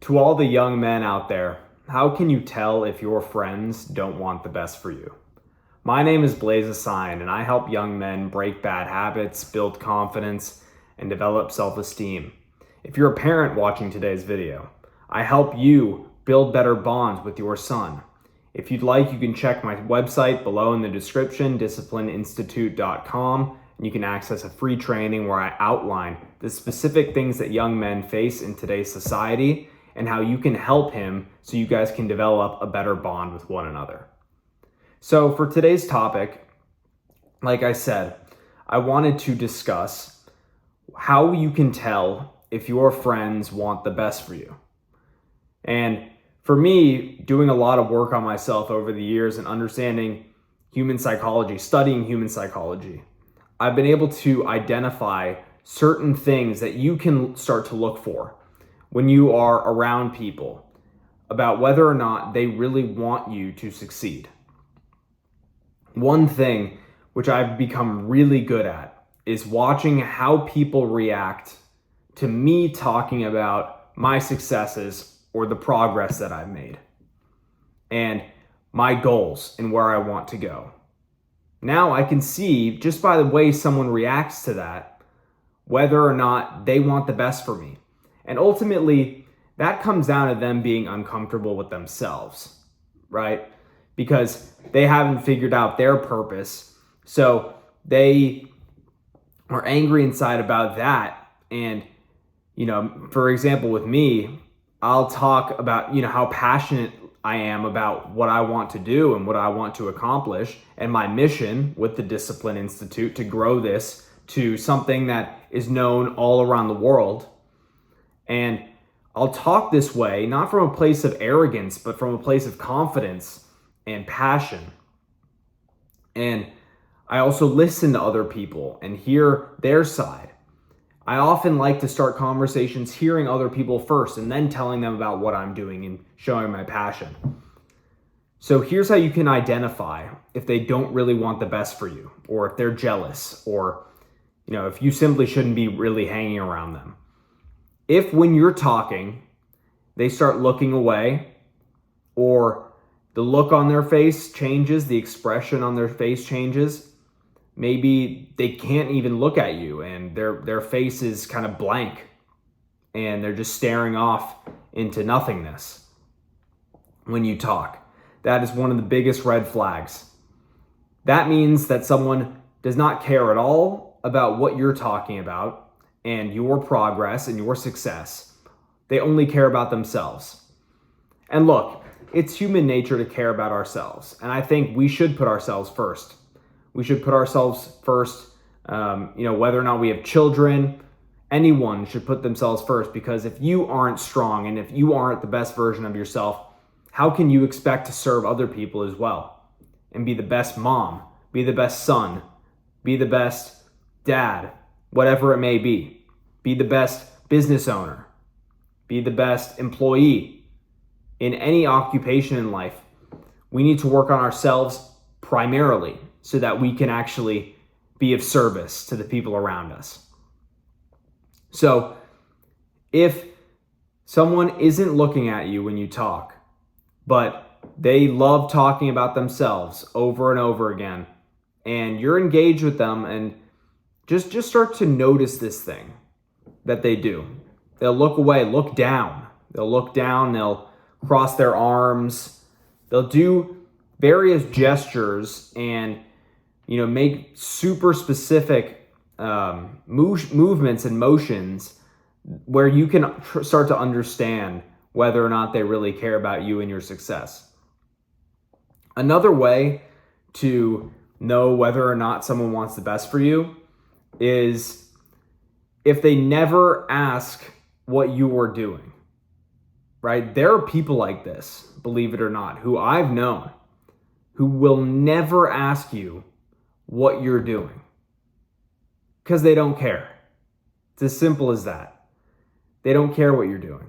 To all the young men out there, how can you tell if your friends don't want the best for you? My name is Blaze Assign, and I help young men break bad habits, build confidence, and develop self-esteem. If you're a parent watching today's video, I help you build better bonds with your son. If you'd like, you can check my website below in the description, disciplineinstitute.com, and you can access a free training where I outline the specific things that young men face in today's society and how you can help him so you guys can develop a better bond with one another. So for today's topic, like I said, I wanted to discuss how you can tell if your friends want the best for you. And for me, doing a lot of work on myself over the years and understanding human psychology, studying human psychology, I've been able to identify certain things that you can start to look for when you are around people about whether or not they really want you to succeed. One thing which I've become really good at is watching how people react to me talking about my successes or the progress that I've made and my goals and where I want to go. Now I can see just by the way someone reacts to that, whether or not they want the best for me. And ultimately, that comes down to them being uncomfortable with themselves, right? Because they haven't figured out their purpose. So they are angry inside about that. And, for example, with me, I'll talk about, how passionate I am about what I want to do and what I want to accomplish and my mission with the Discipline Institute to grow this to something that is known all around the world. And I'll talk this way, not from a place of arrogance, but from a place of confidence and passion. And I also listen to other people and hear their side. I often like to start conversations hearing other people first and then telling them about what I'm doing and showing my passion. So here's how you can identify if they don't really want the best for you, or if they're jealous, or if you simply shouldn't be really hanging around them. If when you're talking, they start looking away, or the look on their face changes, the expression on their face changes, maybe they can't even look at you and their face is kind of blank and they're just staring off into nothingness when you talk. That is one of the biggest red flags. That means that someone does not care at all about what you're talking about and your progress and your success. They only care about themselves. And look, it's human nature to care about ourselves. And I think we should put ourselves first. We should put ourselves first, whether or not we have children, anyone should put themselves first, because if you aren't strong and if you aren't the best version of yourself, how can you expect to serve other people as well and be the best mom, be the best son, be the best dad, whatever it may be the best business owner, be the best employee in any occupation in life? We need to work on ourselves primarily so that we can actually be of service to the people around us. So if someone isn't looking at you when you talk, but they love talking about themselves over and over again, and you're engaged with them, and just start to notice this thing that they do. They'll look away, look down. They'll cross their arms. They'll do various gestures and, make super specific movements and motions where you can start to understand whether or not they really care about you and your success. Another way to know whether or not someone wants the best for you is if they never ask what you are doing, right? There are people like this, believe it or not, who I've known, who will never ask you what you're doing because they don't care. It's as simple as that. They don't care what you're doing.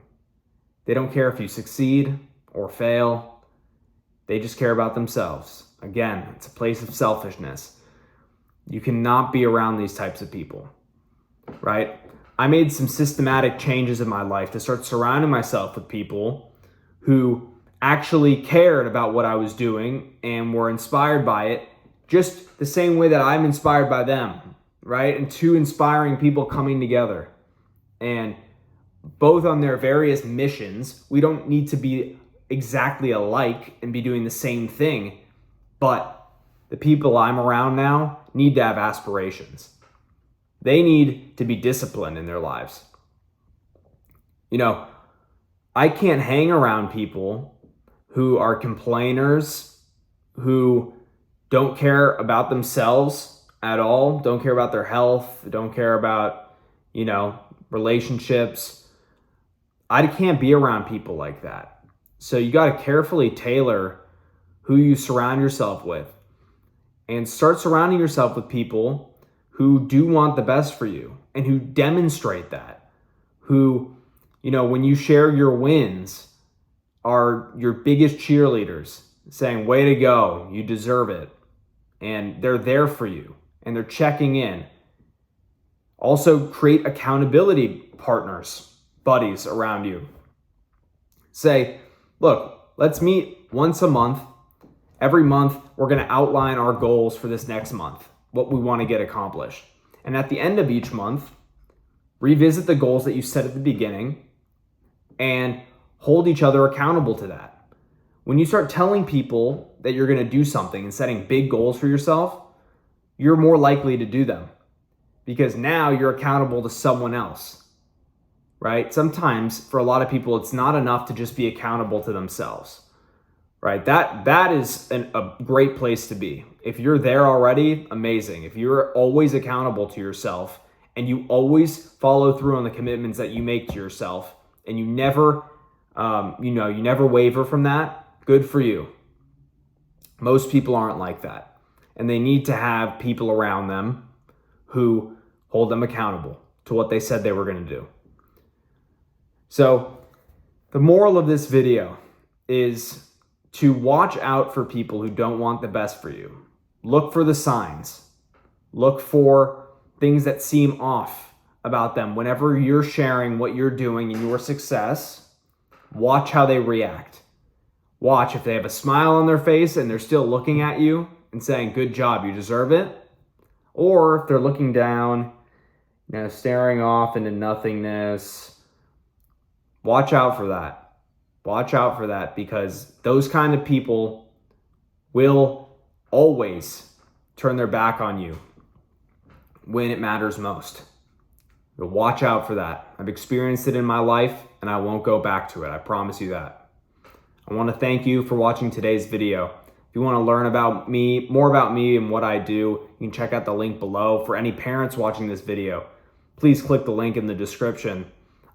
They don't care if you succeed or fail. They just care about themselves. Again, it's a place of selfishness. You cannot be around these types of people, right? I made some systematic changes in my life to start surrounding myself with people who actually cared about what I was doing and were inspired by it just the same way that I'm inspired by them, right? And two inspiring people coming together, and both on their various missions. We don't need to be exactly alike and be doing the same thing, but the people I'm around now need to have aspirations. They need to be disciplined in their lives. You know, I can't hang around people who are complainers, who don't care about themselves at all, don't care about their health, don't care about, relationships. I can't be around people like that. So you got to carefully tailor who you surround yourself with, and start surrounding yourself with people who do want the best for you and who demonstrate that, who, when you share your wins, are your biggest cheerleaders, saying, way to go, you deserve it. And they're there for you and they're checking in. Also, create accountability partners, buddies around you. Say, look, let's meet once a month. Every month, we're going to outline our goals for this next month, what we want to get accomplished. And at the end of each month, revisit the goals that you set at the beginning and hold each other accountable to that. When you start telling people that you're going to do something and setting big goals for yourself, you're more likely to do them, because now you're accountable to someone else, right? Sometimes for a lot of people, it's not enough to just be accountable to themselves, right? That is a great place to be. If you're there already, amazing. If you're always accountable to yourself and you always follow through on the commitments that you make to yourself, and you never, you never waver from that, good for you. Most people aren't like that, and they need to have people around them who hold them accountable to what they said they were going to do. So the moral of this video is to watch out for people who don't want the best for you. Look for the signs. Look for things that seem off about them. Whenever you're sharing what you're doing and your success, watch how they react. Watch if they have a smile on their face and they're still looking at you and saying, good job, you deserve it. Or if they're looking down, staring off into nothingness. Watch out for that. Watch out for that, because those kind of people will always turn their back on you when it matters most. But watch out for that. I've experienced it in my life and I won't go back to it. I promise you that. I want to thank you for watching today's video. If you want to learn about me, more about me and what I do, you can check out the link below. For any parents watching this video, please click the link in the description.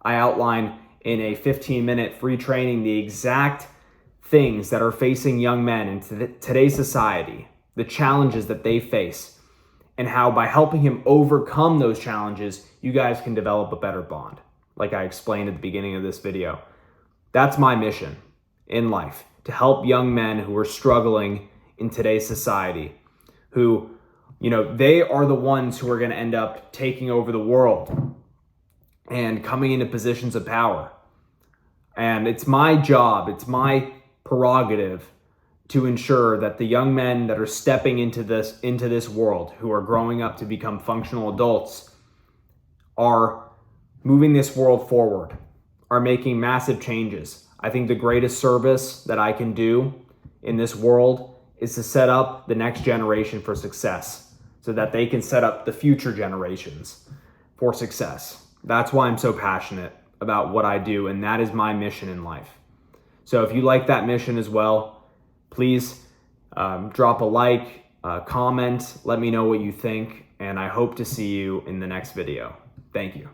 I outline in a 15-minute free training the exact things that are facing young men in today's society, the challenges that they face, and how by helping him overcome those challenges, you guys can develop a better bond, like I explained at the beginning of this video. That's my mission in life, to help young men who are struggling in today's society, who, they are the ones who are going to end up taking over the world and coming into positions of power. And it's my job, it's my prerogative to ensure that the young men that are stepping into this world, who are growing up to become functional adults, are moving this world forward, are making massive changes. I think the greatest service that I can do in this world is to set up the next generation for success, so that they can set up the future generations for success. That's why I'm so passionate about what I do, and that is my mission in life. So if you like that mission as well, please drop a like, comment, let me know what you think, and I hope to see you in the next video. Thank you.